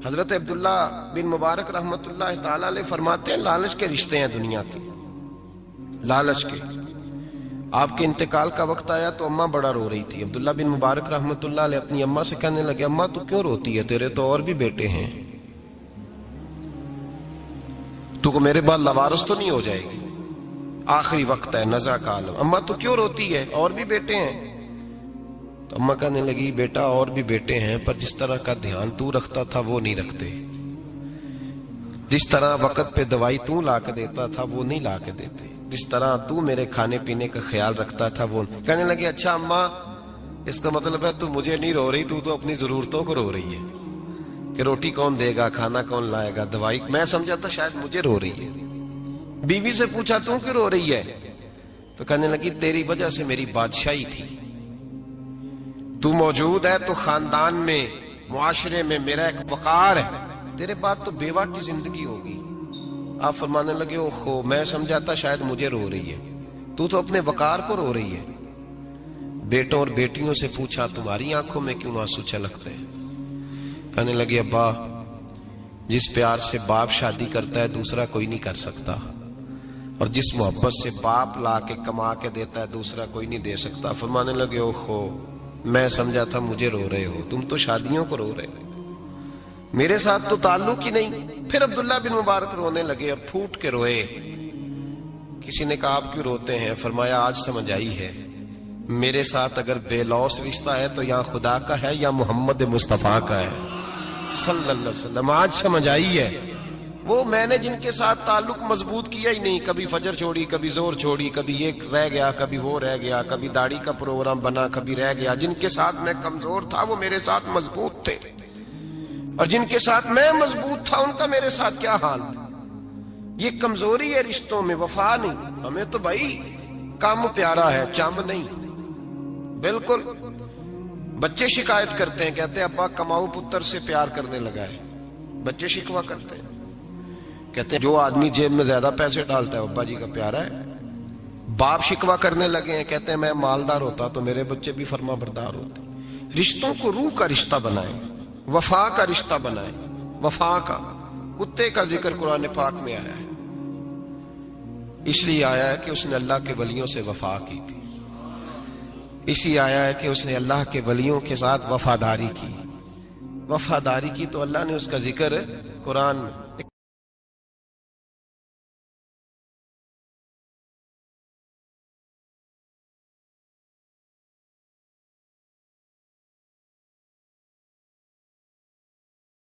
حضرت عبداللہ بن مبارک رحمت اللہ تعالی علیہ فرماتے ہیں لالچ کے رشتے ہیں دنیا کے، لالچ کے۔ آپ کے انتقال کا وقت آیا تو اماں بڑا رو رہی تھی۔ عبداللہ بن مبارک رحمت اللہ علیہ اپنی اماں سے کہنے لگے اماں تو کیوں روتی ہے، تیرے تو اور بھی بیٹے ہیں، تو کو میرے بعد لوارث تو نہیں ہو جائے گی، آخری وقت ہے، نزع کا عالم، اماں تو کیوں روتی ہے، اور بھی بیٹے ہیں؟ تو اماں کہنے لگی بیٹا اور بھی بیٹے ہیں، پر جس طرح کا دھیان تو رکھتا تھا وہ نہیں رکھتے، جس طرح وقت پہ دوائی تو لا کے دیتا تھا وہ نہیں لا کے دیتے، جس طرح تو میرے کھانے پینے کا خیال رکھتا تھا وہ۔ کہنے لگے اچھا اماں اس کا مطلب ہے تو مجھے نہیں رو رہی، تو اپنی ضرورتوں کو رو رہی ہے کہ روٹی کون دے گا، کھانا کون لائے گا، دوائی، میں سمجھا تھا شاید مجھے رو رہی ہے۔ بیوی سے پوچھا تو کیوں رو رہی ہے، تو کہنے لگی تیری وجہ سے میری بادشاہی تھی، تو موجود ہے تو خاندان میں، معاشرے میں میرا ایک وقار ہے، تیرے بعد تو بیوہ کی زندگی ہوگی۔ آپ فرمانے لگے اوہو میں سمجھا تھا شاید مجھے رو رہی ہے، تو اپنے وقار کو رو رہی ہے۔ بیٹوں اور بیٹیوں سے پوچھا تمہاری آنکھوں میں کیوں آنسو چھلکتے ہیں؟ کہنے لگے ابا جس پیار سے باپ شادی کرتا ہے دوسرا کوئی نہیں کر سکتا، اور جس محبت سے باپ لا کے کما کے دیتا ہے دوسرا کوئی نہیں دے سکتا۔ فرمانے لگے اوہو میں سمجھا تھا مجھے رو رہے ہو، تم تو شادیوں کو رو رہے ہو، میرے ساتھ تو تعلق ہی نہیں۔ پھر عبداللہ بن مبارک رونے لگے، اب پھوٹ کے روئے۔ کسی نے کہا آپ کیوں روتے ہیں؟ فرمایا آج سمجھ آئی ہے، میرے ساتھ اگر بے لوث رشتہ ہے تو یا خدا کا ہے یا محمد مصطفیٰ کا ہے صلی اللہ علیہ وسلم۔ آج سمجھ آئی ہے، وہ میں نے جن کے ساتھ تعلق مضبوط کیا ہی نہیں، کبھی فجر چھوڑی، کبھی زور چھوڑی، کبھی یہ رہ گیا، کبھی وہ رہ گیا، کبھی داڑھی کا پروگرام بنا، کبھی رہ گیا، جن کے ساتھ میں کمزور تھا وہ میرے ساتھ مضبوط تھے، اور جن کے ساتھ میں مضبوط تھا ان کا میرے ساتھ کیا حال تھا۔ یہ کمزوری ہے رشتوں میں، وفا نہیں۔ ہمیں تو بھائی کام پیارا ہے، چمب نہیں، بالکل۔ بچے شکایت کرتے ہیں، کہتے ہیں ابا کماؤ پتر سے پیار کرنے لگا ہے، بچے شکوہ کرتے ہیں، کہتے ہیں جو آدمی جیب میں زیادہ پیسے ڈالتا ہے ابا جی کا پیارا ہے۔ باپ شکوہ کرنے لگے ہیں، کہتے ہیں میں مالدار ہوتا تو میرے بچے بھی فرما بردار ہوتے۔ رشتوں کو روح کا رشتہ بنائیں، وفا کا رشتہ بنائیں، وفا کا۔ کتے کا ذکر قرآن پاک میں آیا ہے، اس لیے آیا ہے کہ اس نے اللہ کے ولیوں سے وفا کی تھی، اس لیے آیا ہے کہ اس نے اللہ کے ولیوں کے ساتھ وفاداری کی، وفاداری کی، تو اللہ نے اس کا ذکر قرآن میں